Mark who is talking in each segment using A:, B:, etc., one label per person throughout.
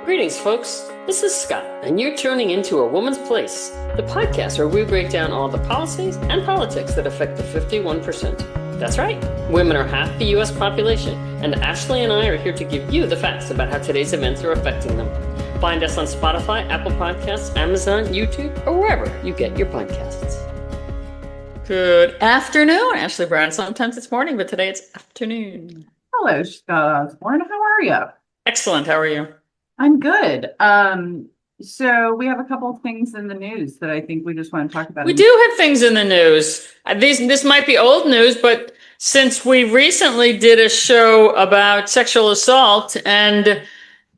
A: Greetings, folks. This is Scott, and you're tuning into A Woman's Place, the podcast where we break down all the policies and politics that affect the 51%. That's right, women are half the U.S. population, and Ashley and I are here to give you the facts about how today's events are affecting them. Find us on Spotify, Apple Podcasts, Amazon, YouTube, or wherever you get your podcasts. Good afternoon, Ashley Brown. Sometimes it's morning, but today it's afternoon.
B: Hello, Scott Osborne. How are you?
A: Excellent. How are you?
B: I'm good. So we have a couple of things in the news that I think we just want to talk about.
A: We do have things in the news. This might be old news, but since we recently did a show about sexual assault and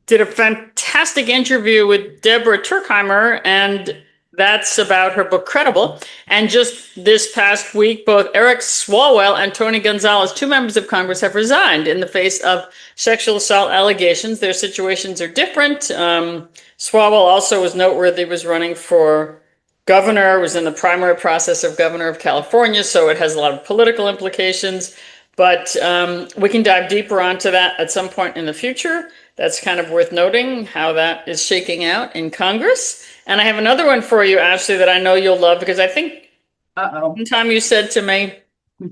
A: did a fantastic interview with Deborah Turkheimer, and that's about her book Credible. And just this past week, both Eric Swalwell and Tony Gonzalez, two members of Congress, have resigned in the face of sexual assault allegations. Their situations are different. Swalwell also was noteworthy, was running for governor, was in the primary process of governor of California, so it has a lot of political implications. But we can dive deeper onto that at some point in the future. That's kind of worth noting how that is shaking out in Congress. And I have another one for you, Ashley, that I know you'll love, because I think one time you said to me,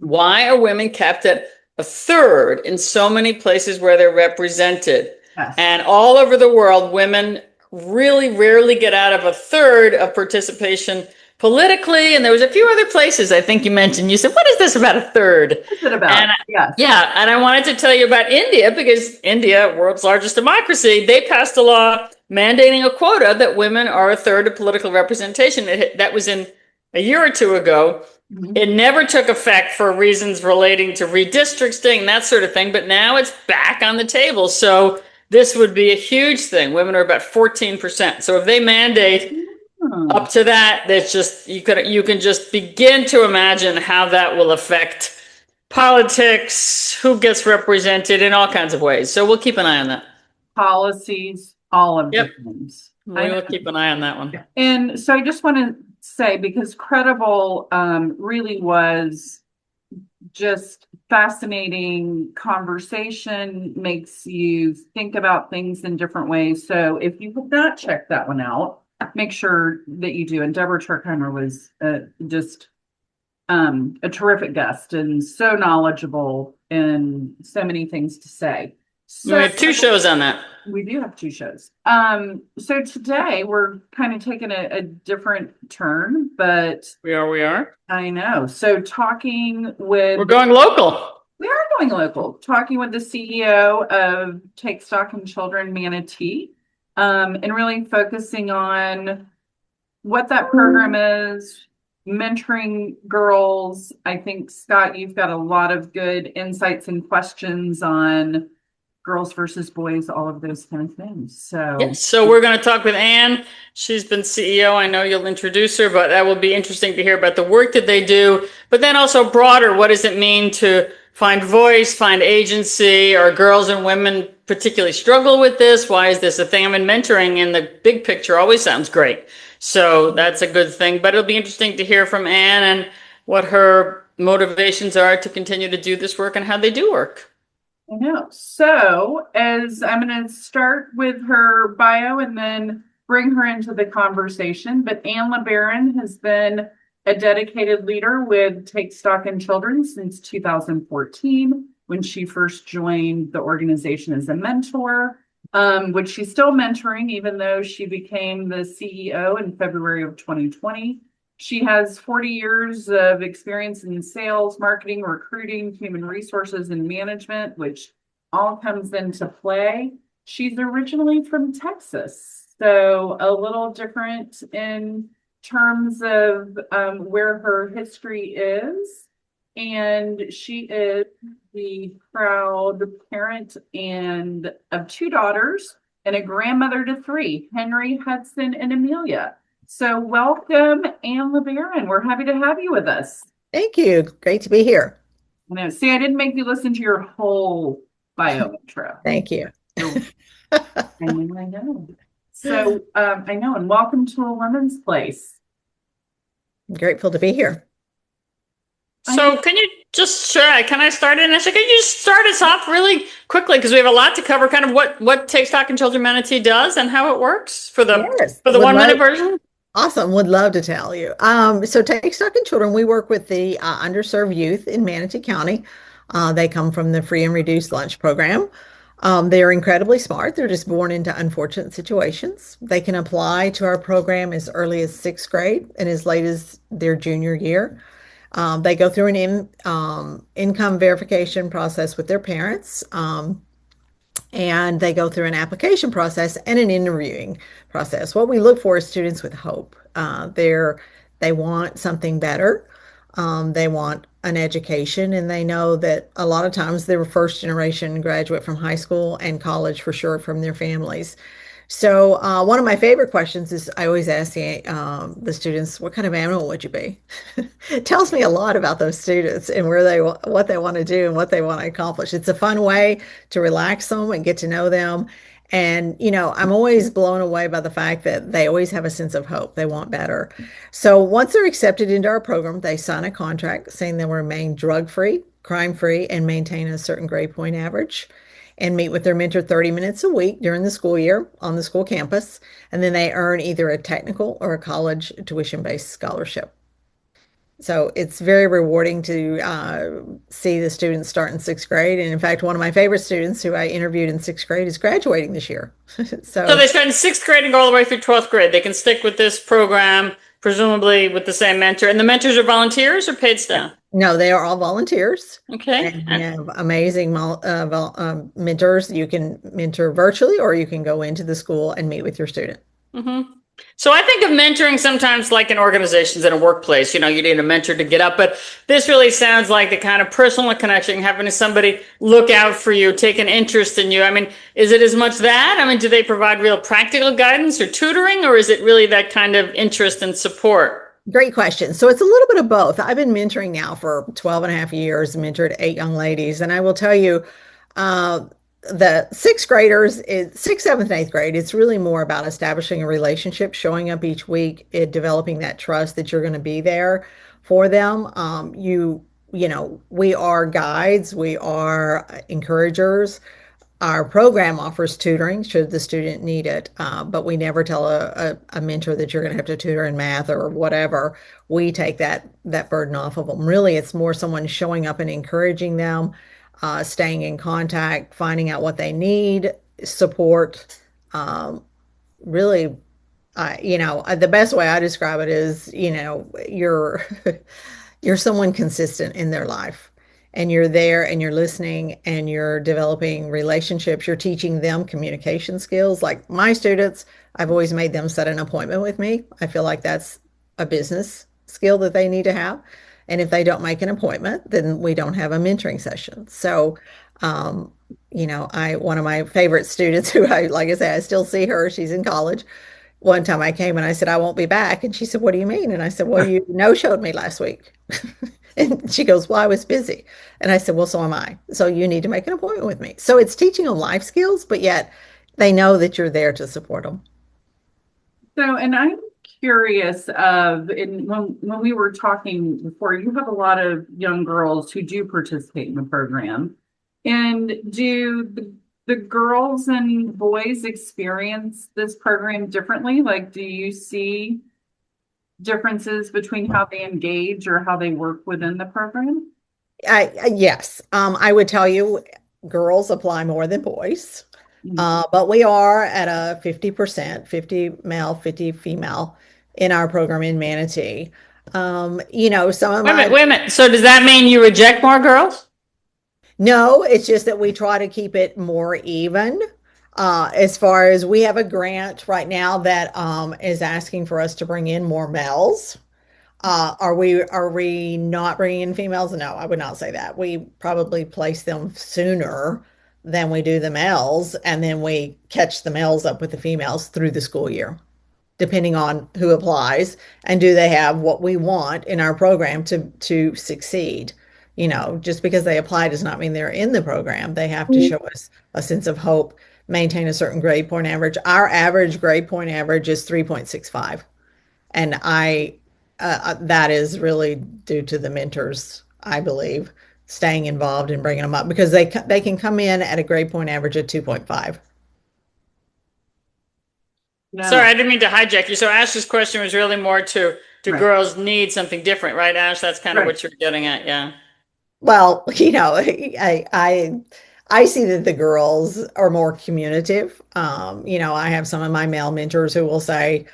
A: why are women kept at a third in so many places where they're represented?
B: Yes.
A: And all over the world, women really rarely get out of a third of participation politically. And there was a few other places I think you mentioned. You said, what is this about a third?
B: What's it about?
A: And
B: yes.
A: Yeah, and I wanted to tell you about India, because India, world's largest democracy, they passed a law mandating a quota that women are a third of political representation. That was in a year or two ago. Mm-hmm. It never took effect for reasons relating to redistricting, that sort of thing, but now it's back on the table. So this would be a huge thing. Women are about 14%. So if they mandate up to that, that's just you can just begin to imagine how that will affect politics, who gets represented in all kinds of ways. So we'll keep an eye on that.
B: Policies, all of the things.
A: We'll keep an eye on that one.
B: And so I just want to say, because Credible really was just fascinating conversation, makes you think about things in different ways. So if you have not checked that one out, make sure that you do. And Deborah Turkheimer was just a terrific guest and so knowledgeable and so many things to say. So
A: we have two shows on that.
B: We do have two shows. So today we're kind of taking a different turn, but
A: we are.
B: I know. So we're
A: going local.
B: We are going local. Talking with the CEO of Take Stock in Children Manatee, and really focusing on what that program is, mentoring girls. I think, Scott, you've got a lot of good insights and questions on girls versus boys, all of those kind of things. So
A: we're going to talk with Anne. She's been CEO. I know you'll introduce her, but that will be interesting to hear about the work that they do. But then also broader, what does it mean to find voice, find agency? Are girls and women particularly struggle with this? Why is this a thing? I mean, mentoring in the big picture always sounds great. So that's a good thing. But it'll be interesting to hear from Anne and what her motivations are to continue to do this work and how they do work.
B: I know. So as I'm going to start with her bio and then bring her into the conversation. But Anne LeBaron has been a dedicated leader with Take Stock in Children since 2014, when she first joined the organization as a mentor, which she's still mentoring, even though she became the CEO in February of 2020. She has 40 years of experience in sales, marketing, recruiting, human resources, and management, which all comes into play. She's originally from Texas, so a little different in terms of where her history is. And she is the proud parent of two daughters and a grandmother to three, Henry, Hudson, and Amelia. So welcome, Anne LeBaron. We're happy to have you with us.
C: Thank you. Great to be here.
B: I didn't make you listen to your whole bio intro.
C: Thank you.
B: I know. So I know, and welcome to A Woman's Place.
C: I'm grateful to be here.
A: So can you just sure can I start in? Can you just start us off really quickly because we have a lot to cover? Kind of what Take Stock in Children Manatee does and how it works for
C: Yes,
A: the
C: would
A: 1 minute
C: love.
A: version.
C: Awesome. Would love to tell you. So Take Stock in Children, we work with the underserved youth in Manatee County. They come from the free and reduced lunch program. They're incredibly smart. They're just born into unfortunate situations. They can apply to our program as early as sixth grade and as late as their junior year. They go through an income verification process with their parents. And they go through an application process and an interviewing process. What we look for is students with hope. They want something better. They want an education, and they know that a lot of times they're first generation graduate from high school and college for sure from their families. So one of my favorite questions is I always ask the students, "What kind of animal would you be?" It tells me a lot about those students and what they want to do and what they want to accomplish. It's a fun way to relax them and get to know them. And I'm always blown away by the fact that they always have a sense of hope. They want better. So once they're accepted into our program, they sign a contract saying they'll remain drug-free, crime-free, and maintain a certain grade point average and meet with their mentor 30 minutes a week during the school year on the school campus. And then they earn either a technical or a college tuition-based scholarship. So it's very rewarding to see the students start in sixth grade. And in fact, one of my favorite students who I interviewed in sixth grade is graduating this year.
A: So
C: So
A: they start in sixth grade and go all the way through 12th grade. They can stick with this program, presumably with the same mentor. And the mentors are volunteers or paid staff?
C: no, they are all volunteers.
A: Okay.
C: And we have amazing mentors. You can mentor virtually, or you can go into the school and meet with your student.
A: Mm-hmm. So I think of mentoring sometimes like in organizations in a workplace, you need a mentor to get up, but this really sounds like the kind of personal connection, having somebody look out for you, take an interest in you. I mean, is it as much that? I mean, do they provide real practical guidance or tutoring, or is it really that kind of interest and support?
C: Great question. So it's a little bit of both. I've been mentoring now for 12 and a half years, mentored 8 young ladies. And I will tell you, uh, the sixth graders, sixth, seventh, and eighth grade, it's really more about establishing a relationship, showing up each week, developing that trust that you're going to be there for them. We are guides, we are encouragers. Our program offers tutoring should the student need it, but we never tell a mentor that you're going to have to tutor in math or whatever. We take that burden off of them. Really, it's more someone showing up and encouraging them, staying in contact, finding out what they need, support. Really, the best way I describe it is, you're you're someone consistent in their life, and you're there and you're listening and you're developing relationships. You're teaching them communication skills. Like my students, I've always made them set an appointment with me. I feel like that's a business skill that they need to have. And if they don't make an appointment, then we don't have a mentoring session. So, I one of my favorite students who like I said, I still see her. She's in college. One time I came and I said, I won't be back. And she said, what do you mean? And I said, well, you no-showed me last week. And she goes, well, I was busy. And I said, well, so am I. So you need to make an appointment with me. So it's teaching them life skills, but yet they know that you're there to support them.
B: So, and I'm curious when we were talking before, you have a lot of young girls who do participate in the program. And do the girls and boys experience this program differently? Like, do you see differences between how they engage or how they work within the program?
C: Yes, I would tell you girls apply more than boys,
B: Mhm.
C: but we are at a 50%, 50 male, 50 female in our program in Manatee. Some of my
A: Wait a minute. So does that mean you reject more girls?
C: No, it's just that we try to keep it more even. As far as we have a grant right now that is asking for us to bring in more males. Are we not bringing in females? No, I would not say that. We probably place them sooner than we do the males, and then we catch the males up with the females through the school year, depending on who applies and do they have what we want in our program to succeed. Just because they apply does not mean they're in the program. They have to show us a sense of hope, maintain a certain grade point average. Our average grade point average is 3.65. And that is really due to the mentors I believe, staying involved and bringing them up because they can come in at a grade point average of 2.5.
A: Sorry,
B: No,
A: I didn't mean to hijack you. So Ash's question was really more to, do
B: right,
A: girls need something different, right, Ash? That's kind of
B: right.
A: what you're getting at, yeah.
C: Well, I see that the girls are more communicative. I have some of my male mentors who will say,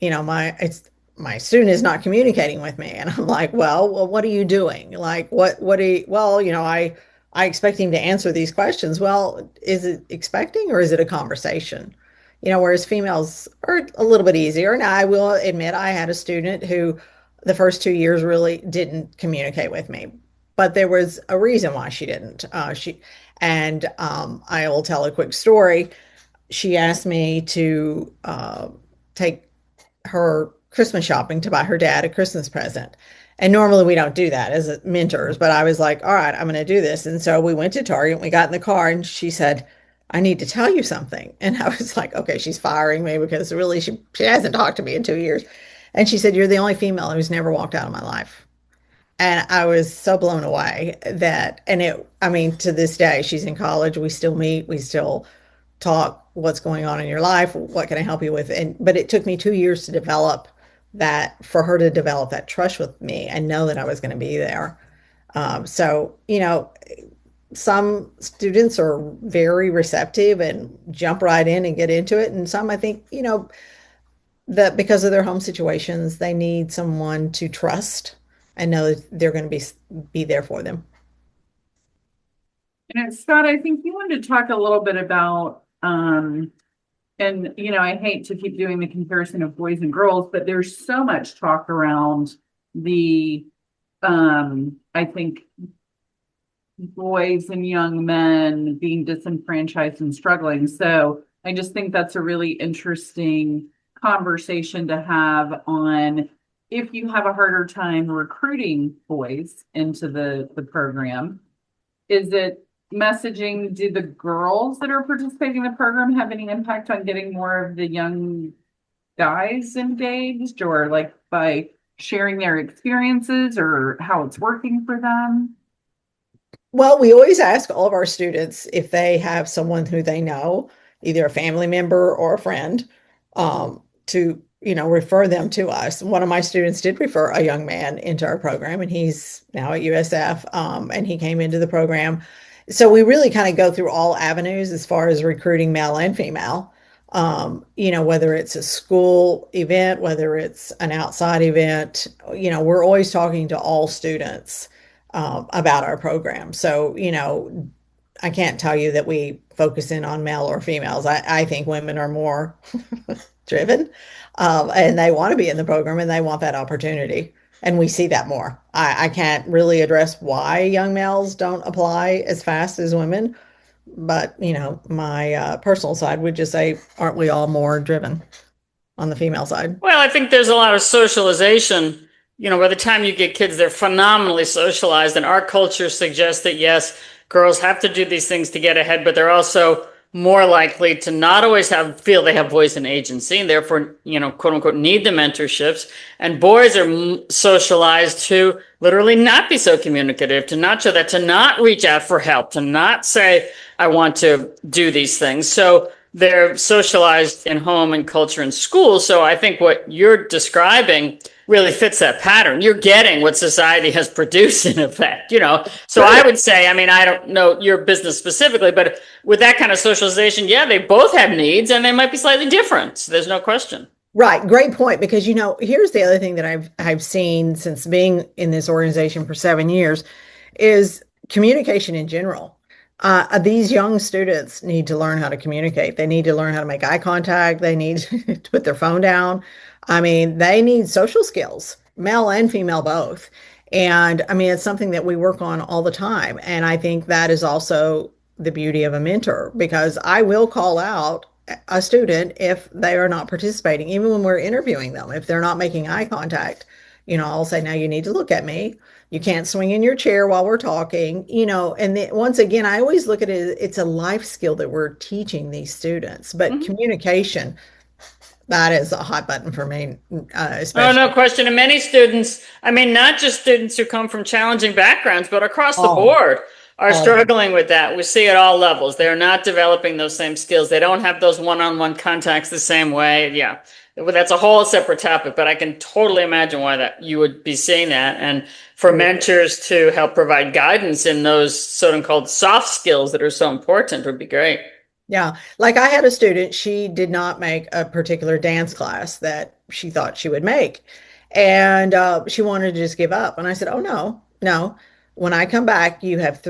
C: my student is not communicating with me, and I'm like, well, what are you doing? Like, what do you? Well, I expect him to answer these questions. Well, is it expecting or is it a conversation? Whereas females are a little bit easier. And I will admit, I had a student who the first 2 years really didn't communicate with me, but there was a reason why she didn't. I will tell a quick story. She asked me to take her Christmas shopping to buy her dad a Christmas present. And normally we don't do that as mentors, but I was like, all right, I'm going to do this. And so we went to Target, we got in the car, and she said, I need to tell you something. And I was like, okay, she's firing me because really she hasn't talked to me in 2 years. And she said, you're the only female who's never walked out of my life. And I was so blown away I mean, to this day, she's in college. We still meet, we still talk, what's going on in your life? What can I help you with? But it took me 2 years to develop for her to develop that trust with me and know that I was going to be there. So, some students are very receptive and jump right in and get into it. And some, I think, that because of their home situations, they need someone to trust and know that they're going to be there for them.
B: And Scott, I think you wanted to talk a little bit about, and I hate to keep doing the comparison of boys and girls, but there's so much talk around the, I think, boys and young men being disenfranchised and struggling. So I just think that's a really interesting conversation to have on if you have a harder time recruiting boys into the program. Is it messaging? Do the girls that are participating in the program have any impact on getting more of the young guys engaged, or like by sharing their experiences or how it's working for them?
C: Well, we always ask all of our students if they have someone who they know, either a family member or a friend, to, refer them to us. One of my students did refer a young man into our program, and he's now at USF, and he came into the program. So we really kind of go through all avenues as far as recruiting male and female. Whether it's a school event, whether it's an outside event, we're always talking to all students about our program. So, I can't tell you that we focus in on male or females. I think women are more driven, and they want to be in the program and they want that opportunity. And we see that more. I can't really address why young males don't apply as fast as women, but my personal side would just say, aren't we all more driven on the female side?
A: Well, I think there's a lot of socialization. By the time you get kids, they're phenomenally socialized. And our culture suggests that, yes, girls have to do these things to get ahead, but they're also more likely to not always feel they have voice and agency, and therefore, quote unquote, need the mentorships. And boys are socialized to literally not be so communicative, to not show that, to not reach out for help, to not say, I want to do these things. So they're socialized in home and culture and school. So I think what you're describing really fits that pattern. You're getting what society has produced in effect, So I would say, I mean, I don't know your business specifically, but with that kind of socialization, yeah, they both have needs and they might be slightly different. So there's no question.
C: Right. Great point. Because, here's the other thing that I've seen since being in this organization for 7 years is communication in general. These young students need to learn how to communicate. They need to learn how to make eye contact. They need to put their phone down. I mean, they need social skills, male and female both. And I mean, it's something that we work on all the time. And I think that is also the beauty of a mentor, because I will call out a student if they are not participating, even when we're interviewing them. If they're not making eye contact, I'll say, now you need to look at me. You can't swing in your chair while we're talking, and once again, I always look at it, it's a life skill that we're teaching these students, but communication, That is a hot button for me,
A: Oh, no
C: especially.
A: question. And many students, I mean, not just students who come from challenging backgrounds, but across the
C: All,
A: board are
C: all.
A: struggling with that. We see at all levels. They're not developing those same skills. They don't have those one-on-one contacts the same way. Yeah. Well, that's a whole separate topic, but I can totally imagine why that you would be seeing that. And for mentors to help provide guidance in those so-called soft skills that are so important would be great.
C: Yeah. Like I had a student, she did not make a particular dance class that she thought she would make. And she wanted to just give up. And I said, oh, no, no. When I come back, you have,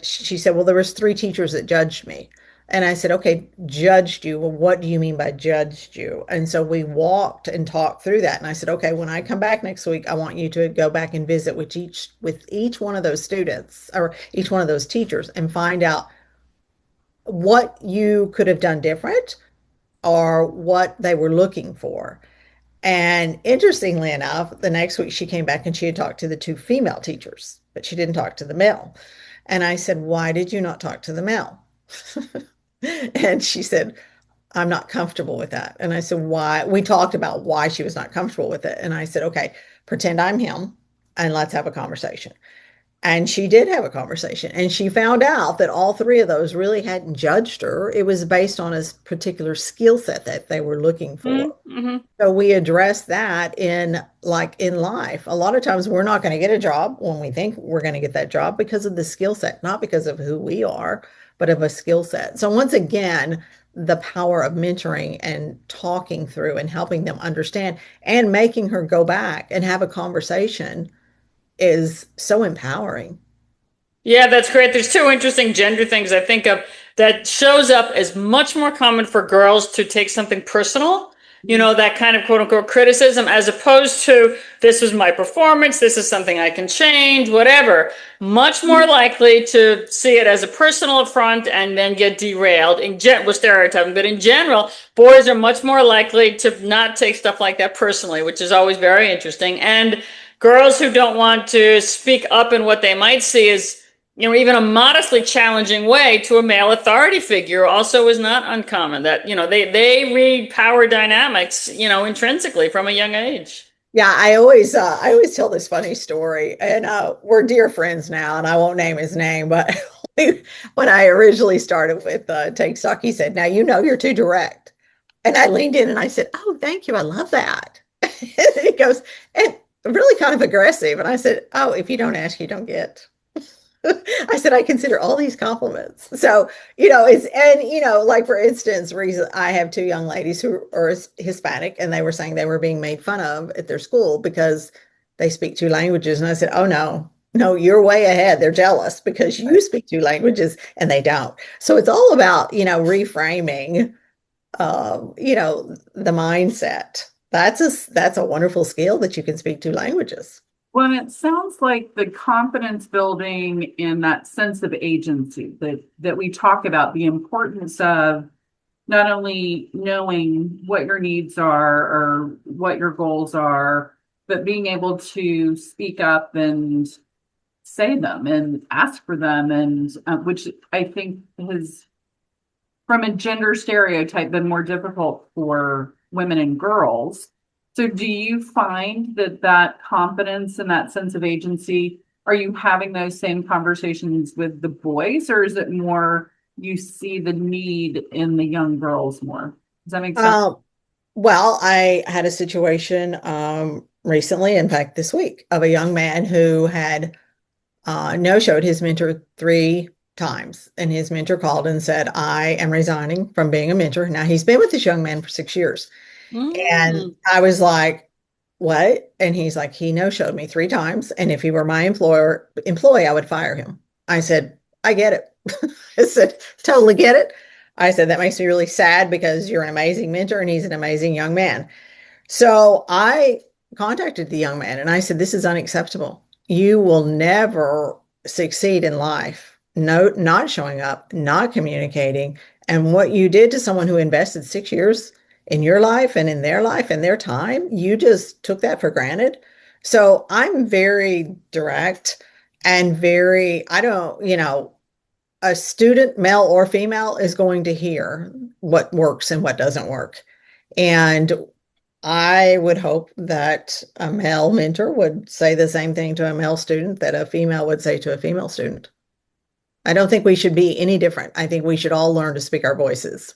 C: she said, well, there was three teachers that judged me. And I said, okay, judged you. Well, what do you mean by judged you? And so we walked and talked through that. And I said, okay, when I come back next week, I want you to go back and visit with each one of those students or each one of those teachers and find out what you could have done different or what they were looking for. And interestingly enough, the next week she came back and she had talked to the two female teachers, but she didn't talk to the male. And I said, why did you not talk to the male? And she said, I'm not comfortable with that. And I said, why? We talked about why she was not comfortable with it. And I said, okay, pretend I'm him and let's have a conversation. And she did have a conversation, and she found out that all three of those really hadn't judged her. It was based on a particular skill set that they were looking for.
A: Mm-hmm.
C: So we address that in life. A lot of times we're not going to get a job when we think we're going to get that job because of the skill set, not because of who we are, but of a skill set. So once again, the power of mentoring and talking through and helping them understand and making her go back and have a conversation is so empowering.
A: Yeah, that's great. There's two interesting gender things I think of that shows up as much more common for girls to take something personal, that kind of quote unquote criticism, as opposed to this was my performance, this is something I can change, whatever. Much more likely to see it as a personal affront and then get derailed. We're stereotyping, but in general, boys are much more likely to not take stuff like that personally, which is always very interesting. And girls who don't want to speak up in what they might see as even a modestly challenging way to a male authority figure also is not uncommon. That, they read power dynamics, intrinsically from a young age.
C: Yeah, I always tell this funny story, and we're dear friends now, and I won't name his name, but when I originally started with Take Stock, he said, "Now you know you're too direct," and I leaned in and I said, "Oh, thank you, I love that." And he goes, "And really kind of aggressive," and I said, "Oh, if you don't ask, you don't get." I said, I consider all these compliments. So, like for instance, reason I have two young ladies who are Hispanic, and they were saying they were being made fun of at their school because they speak two languages. And I said, oh, no, no, you're way ahead. They're jealous because you speak two languages and they don't. So it's all about, reframing, the mindset. That's a wonderful skill that you can speak two languages.
B: Well, and it sounds like the confidence building and that sense of agency that we talk about, the importance of not only knowing what your needs are or what your goals are, but being able to speak up and say them and ask for them, and which I think has, from a gender stereotype, been more difficult for women and girls. So do you find that confidence and that sense of agency, are you having those same conversations with the boys, or is it more you see the need in the young girls more? Does that make sense?
C: Well, I had a situation recently, in fact, this week, of a young man who had no-showed his mentor 3 times. And his mentor called and said, I am resigning from being a mentor. Now, he's been with this young man for 6 years. And I was like, what? And he's like, he no-showed me 3 times. And if he were my employee, I would fire him. I said, I get it. I said, totally get it. I said, that makes me really sad because you're an amazing mentor and he's an amazing young man. So I contacted the young man and I said, this is unacceptable. You will never succeed in life, no, not showing up, not communicating. And what you did to someone who invested 6 years in your life and in their time, you just took that for granted. So I'm very direct and I don't, a student, male or female, is going to hear what works and what doesn't work. And I would hope that a male mentor would say the same thing to a male student that a female would say to a female student. I don't think we should be any different. I think we should all learn to speak our voices.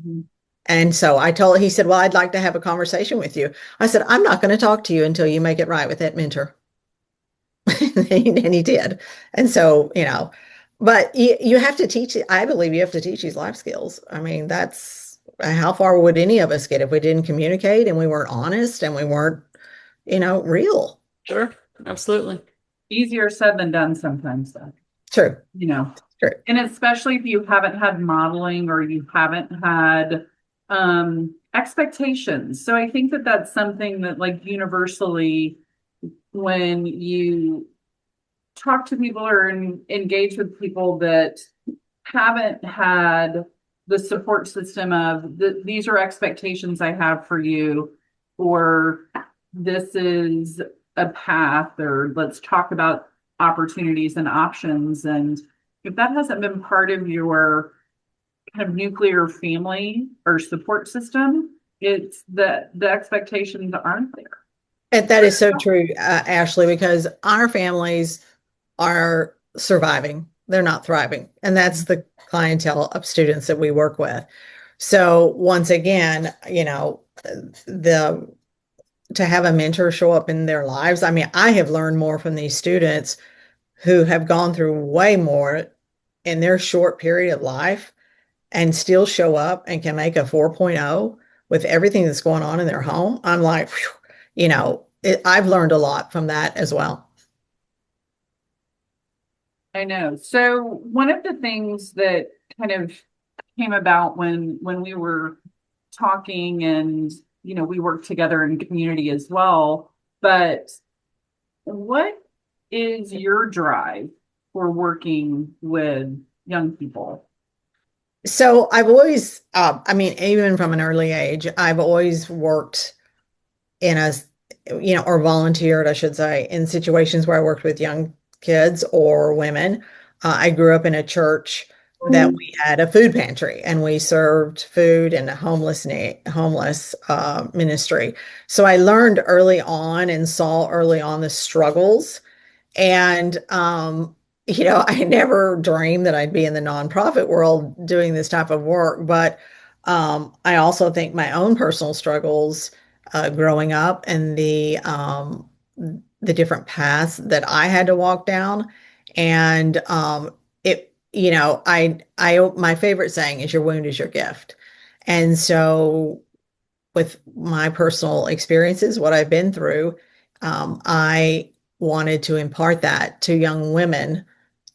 B: Mhm.
C: And so he said, well, I'd like to have a conversation with you. I said, I'm not going to talk to you until you make it right with that mentor. And he did. And so, but you have to teach, I believe you have to teach these life skills. I mean, that's how far would any of us get if we didn't communicate and we weren't honest and we weren't, real?
A: Sure, absolutely.
B: Easier said than done sometimes, though.
C: True. True.
B: And especially if you haven't had modeling or you haven't had expectations. So I think that that's something that, like, universally, when you talk to people or engage with people that haven't had the support system of these are expectations I have for you, or this is a path, or let's talk about opportunities and options. And if that hasn't been part of your kind of nuclear family or support system, it's the expectations aren't there.
C: And that is so true, Ashley, because our families are surviving. They're not thriving. And that's the clientele of students that we work with. So once again, to have a mentor show up in their lives. I mean, I have learned more from these students who have gone through way more in their short period of life and still show up and can make a 4.0 with everything that's going on in their home. I'm like, whew, I've learned a lot from that as well.
B: I know. So one of the things that kind of came about when we were talking, and we work together in community as well, but what is your drive for working with young people?
C: So I've always, even from an early age, I've always worked or volunteered, I should say, in situations where I worked with young kids or women. I grew up in a church that we had a food pantry and we served food in a homeless ministry. So I learned early on and saw early on the struggles. And I never dreamed that I'd be in the nonprofit world doing this type of work. But I also think my own personal struggles growing up and the different paths that I had to walk down. And my favorite saying is your wound is your gift. And so with my personal experiences, what I've been through, I wanted to impart that to young women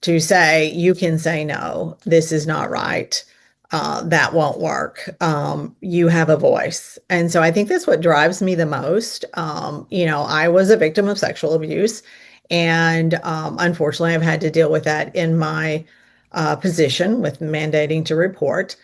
C: to say, you can say no, this is not right. That won't work. You have a voice. And so I think that's what drives me the most. I was a victim of sexual abuse, and unfortunately, I've had to deal with that in my position with mandating to report.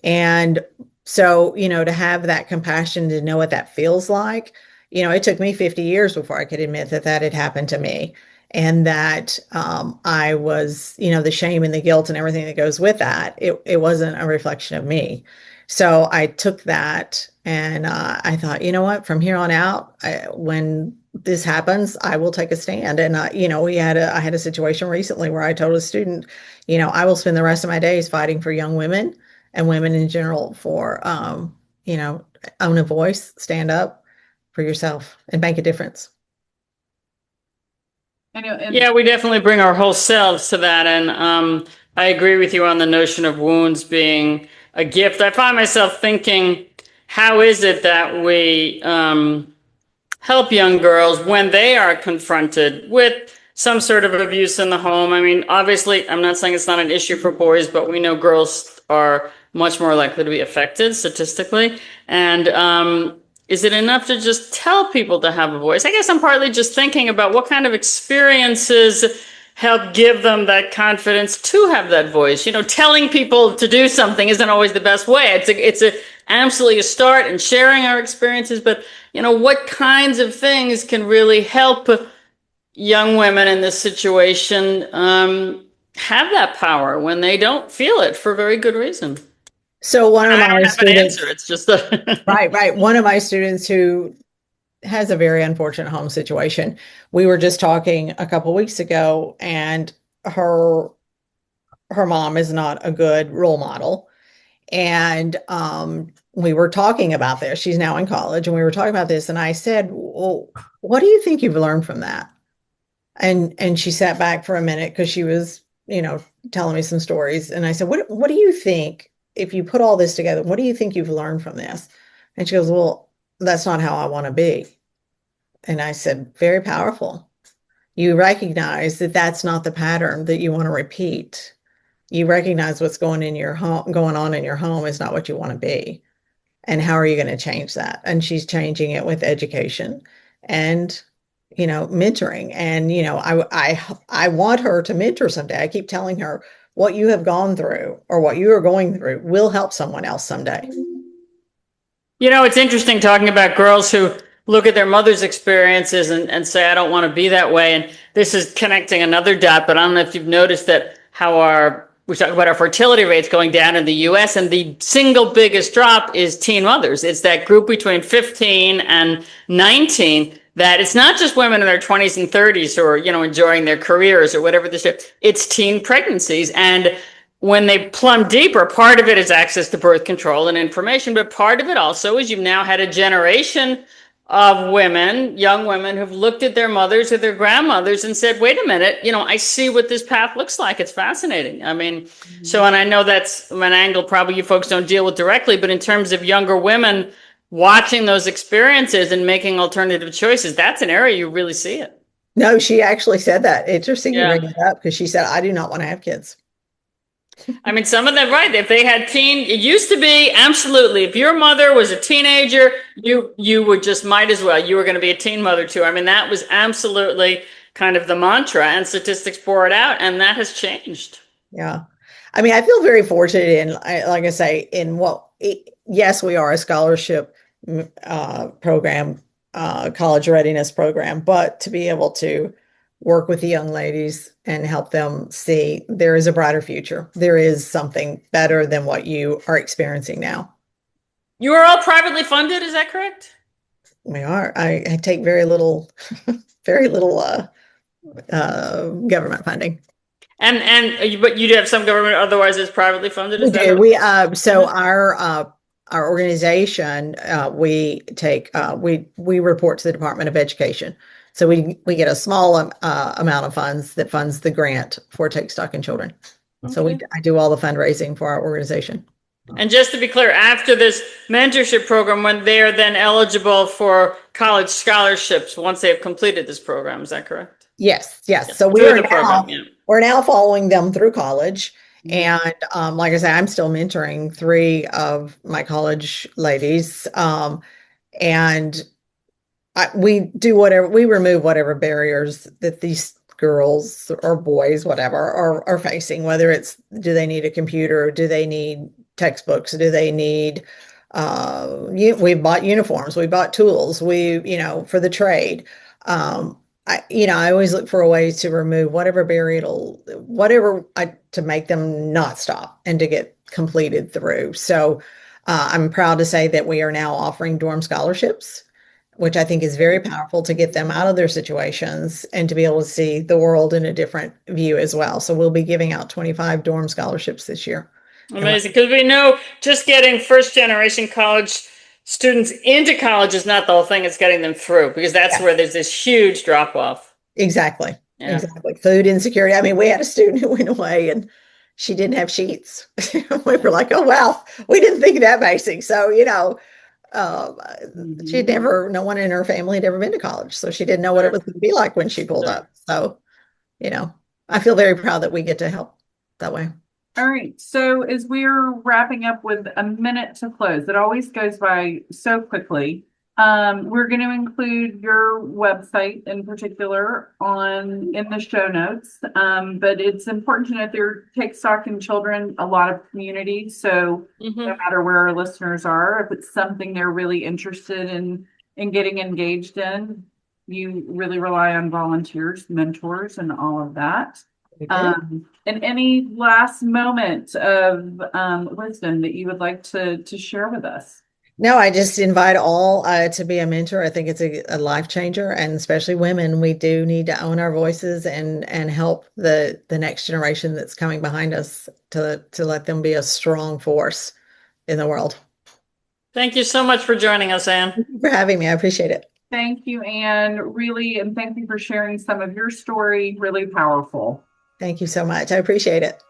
C: And so, to have that compassion, to know what that feels like, it took me 50 years before I could admit that had happened to me. And that I was, the shame and the guilt and everything that goes with that, it wasn't a reflection of me. So I took that and I thought, you know what, from here on out, when this happens, I will take a stand. And, I had a situation recently where I told a student, I will spend the rest of my days fighting for young women and women in general for, own a voice, stand up for yourself and make a difference.
B: I know,
A: Yeah, we definitely bring our whole selves to that. And I agree with you on the notion of wounds being a gift. I find myself thinking, how is it that we help young girls when they are confronted with some sort of abuse in the home? I mean, obviously, I'm not saying it's not an issue for boys, but we know girls are much more likely to be affected statistically. And is it enough to just tell people to have a voice? I guess I'm partly just thinking about what kind of experiences help give them that confidence to have that voice. Telling people to do something isn't always the best way. It's absolutely a start in sharing our experiences, but what kinds of things can really help young women in this situation have that power when they don't feel it for very good reason?
C: So one of
A: I
C: my
A: don't have an
C: students,
A: answer. It's just a
C: right. One of my students who has a very unfortunate home situation. We were just talking a couple weeks ago, and her her mom is not a good role model. And we were talking about this. She's now in college, and we were talking about this. And I said, "Well, what do you think you've learned from that?" And she sat back for a minute because she was, telling me some stories. And I said, "What do you think if you put all this together? What do you think you've learned from this?" And she goes, "Well, that's not how I want to be." And I said, "Very powerful. You recognize that that's not the pattern that you want to repeat. You recognize what's going on in your home is not what you want to be. And how are you going to change that?" And she's changing it with education and, mentoring. And, I want her to mentor someday. I keep telling her what you have gone through or what you are going through will help someone else someday.
A: It's interesting talking about girls who look at their mother's experiences and say, I don't want to be that way. And this is connecting another dot, but I don't know if you've noticed that we talk about our fertility rates going down in the US, and the single biggest drop is teen mothers. It's that group between 15 and 19 that it's not just women in their 20s and 30s who are, enjoying their careers or whatever this is. It's teen pregnancies. And when they plumb deeper, part of it is access to birth control and information, but part of it also is you've now had a generation of women, young women, who've looked at their mothers or their grandmothers and said, wait a minute, I see what this path looks like. It's fascinating. I mean, so, and I know that's an angle probably you folks don't deal with directly, but in terms of younger women watching those experiences and making alternative choices, that's an area you really see it.
C: No, she actually said that. Interesting you
A: Yeah.
C: bring it up because she said, "I do not want to have kids."
A: I mean, some of them, right? If they had it used to be absolutely. If your mother was a teenager, you would just might as well. You were going to be a teen mother too. I mean, that was absolutely kind of the mantra, and statistics bore it out, and that has changed.
C: Yeah. I mean, I feel very fortunate like I say, yes, we are a scholarship program, college readiness program, but to be able to work with the young ladies and help them see there is a brighter future. There is something better than what you are experiencing now.
A: You are all privately funded, is that correct?
C: We are. I take very little, very little government funding.
A: But you do have some government, otherwise it's privately funded.
C: We do. So our organization, we report to the Department of Education. So we get a small amount of funds that funds the grant for Take Stock in Children. Okay. So I do all the fundraising for our organization.
A: And just to be clear, after this mentorship program, when they are then eligible for college scholarships once they have completed this program, is that correct?
C: Yes.
A: Yeah.
C: So we're now following them through college. And like I say, I'm still mentoring 3 of my college ladies. And we remove whatever barriers that these girls or boys, whatever, are facing, whether it's, do they need a computer? Do they need textbooks? Do they need, we bought uniforms, we bought tools, for the trade. I always look for a way to remove whatever barrier to make them not stop and to get completed through. So I'm proud to say that we are now offering dorm scholarships, which I think is very powerful to get them out of their situations and to be able to see the world in a different view as well. So we'll be giving out 25 dorm scholarships this year.
A: Amazing, because we know just getting first generation college students into college is not the whole thing. It's getting them through, because that's where there's this huge drop off.
C: Exactly.
A: Yeah.
C: Exactly. Food insecurity. I mean, we had a student who went away and she didn't have sheets. We were like, oh, wow, we didn't think that basic. So, no one in her family had ever been to college. So she didn't know what it was going to be like when she pulled up. So, I feel very proud that we get to help that way.
B: All right. So as we're wrapping up with a minute to close, it always goes by so quickly. We're going to include your website in particular in the show notes. But it's important to note there Take Stock in Children, a lot of community. So no matter where our listeners are, if it's something they're really interested in getting engaged in, you really rely on volunteers, mentors, and all of that. And any last moment of wisdom that you would like to share with us?
C: No, I just invite all to be a mentor. I think it's a life changer, and especially women, we do need to own our voices and help the next generation that's coming behind us to let them be a strong force in the world.
A: Thank you so much for joining us, Anne.
C: Thank you for having me. I appreciate it.
B: Thank you, Anne. Really, and thank you for sharing some of your story. Really powerful.
C: Thank you so much. I appreciate it.